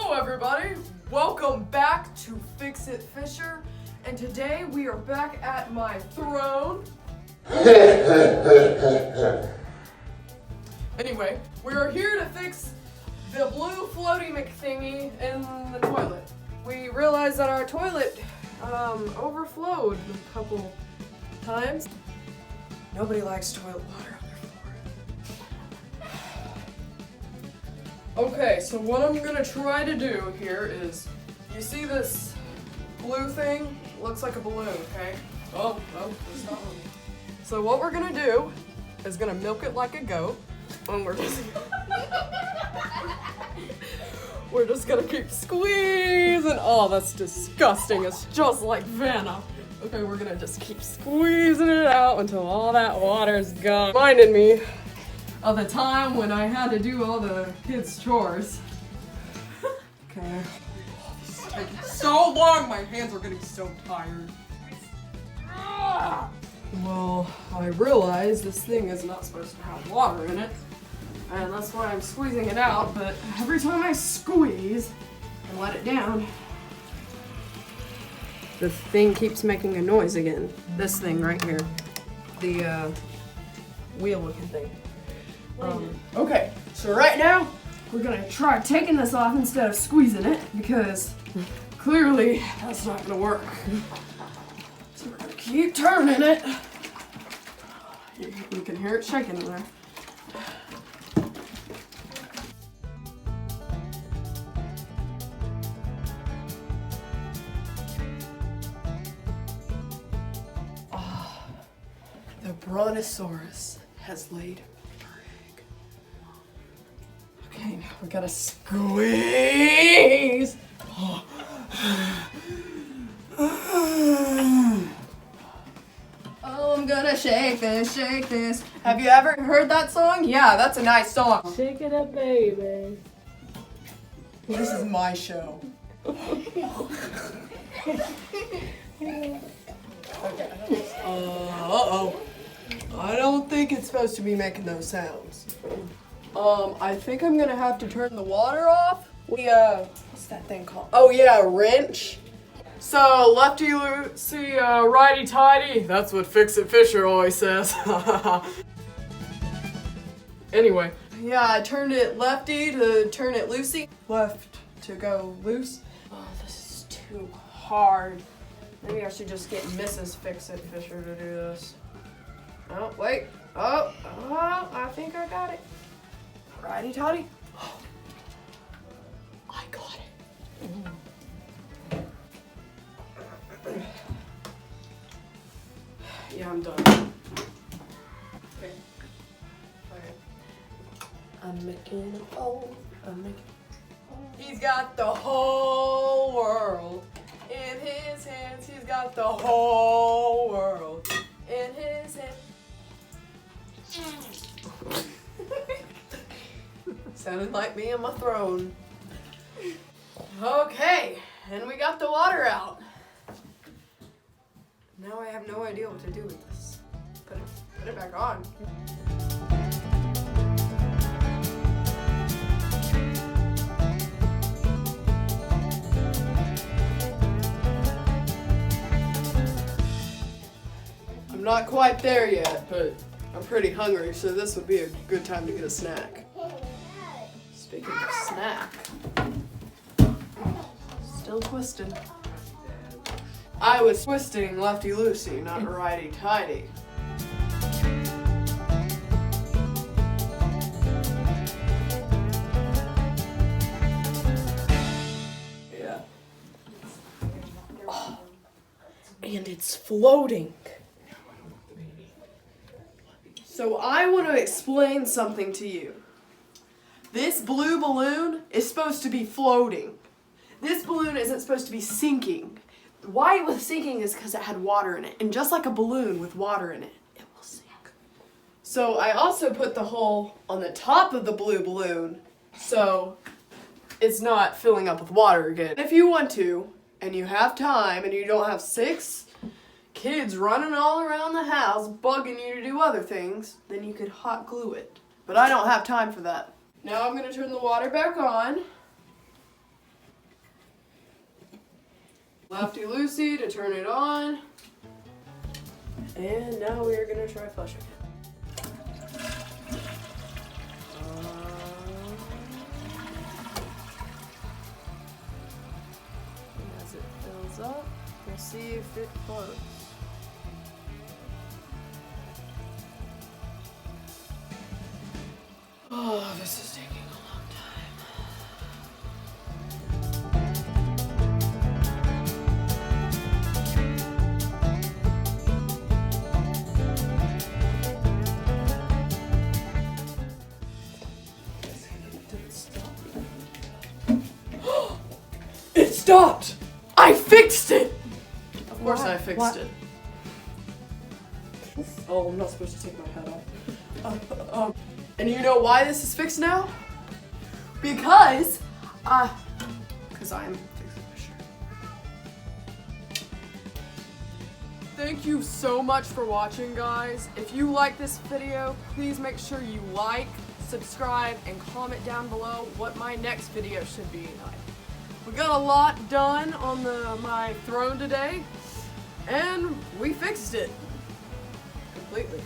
Hello everybody, welcome back to Fix It Fisher, and today we are back at my throne. Anyway, we are here to fix the blue floaty McThingy in the toilet. We realized that our toilet overflowed a couple times. Nobody likes toilet water on their floor. Okay, so what I'm gonna try to do here is, you see this blue thing? Looks like a balloon, okay? Oh, it's not moving. So what we're gonna do is gonna milk it like a goat, and we're just gonna keep squeezing. Oh, that's disgusting. It's just like Vanna. Okay, we're gonna just keep squeezing it out until all that water's gone. Reminded me of the time when I had to do all the kids' chores. Okay. Oh, this is taking so long. My hands are getting so tired. Well, I realize this thing is not supposed to have water in it, and that's why I'm squeezing it out, but every time I squeeze and let it down, the thing keeps making a noise again. This thing right here. The wheel looking thing. Okay, so right now, we're gonna try taking this off instead of squeezing it, because clearly that's not gonna work. So we're gonna keep turning it. You can hear it shaking in there. Oh, the Brontosaurus has laid her egg. Okay, now we gotta squeeze. Oh, I'm gonna shake this, shake this. Have you ever heard that song? Yeah, that's a nice song. Shake it up, baby. This is my show. Okay. Uh-oh. I don't think it's supposed to be making those sounds. I think I'm gonna have to turn the water off. What's that thing called? Oh yeah, a wrench. So, lefty loosey, righty tighty. That's what Fix It Fisher always says. Anyway. Yeah, I turned it lefty to turn it loosey. Left to go loose. Oh, this is too hard. Maybe I should just get Mrs. Fix It Fisher to do this. Oh, wait. Oh, I think I got it. Righty tighty. I got it. Yeah, I'm done. Okay. Alright. I'm making a hole. He's got the whole world in his hands. He's got the whole world in his hands. Sounded like me on my throne. Okay, and we got the water out. Now I have no idea what to do with this. Put it back on. I'm not quite there yet, but I'm pretty hungry, so this would be a good time to get a snack. Speaking of snack, still twisting. I was twisting lefty-loosey, not righty-tighty. Yeah. Oh, and it's floating. So I want to explain something to you. This blue balloon is supposed to be floating. This balloon isn't supposed to be sinking. Why it was sinking is because it had water in it. And just like a balloon with water in it, it will sink. So I also put the hole on the top of the blue balloon so it's not filling up with water again. If you want to, and you have time, and you don't have 6 kids running all around the house bugging you to do other things, then you could hot glue it. But I don't have time for that. Now I'm going to turn the water back on. Lefty loosey to turn it on. And now we are gonna try flushing it. And as it fills up, we'll see if it floats. Oh, this is taking a long time. It stopped! I fixed it! Of course I fixed it. Oh, I'm not supposed to take my hat off. And you know why this is fixed now? Because I'm fixing my shirt. Thank you so much for watching, guys. If you like this video, please make sure you like, subscribe, and comment down below what my next video should be like. We got a lot done on my throne today, and we fixed it completely.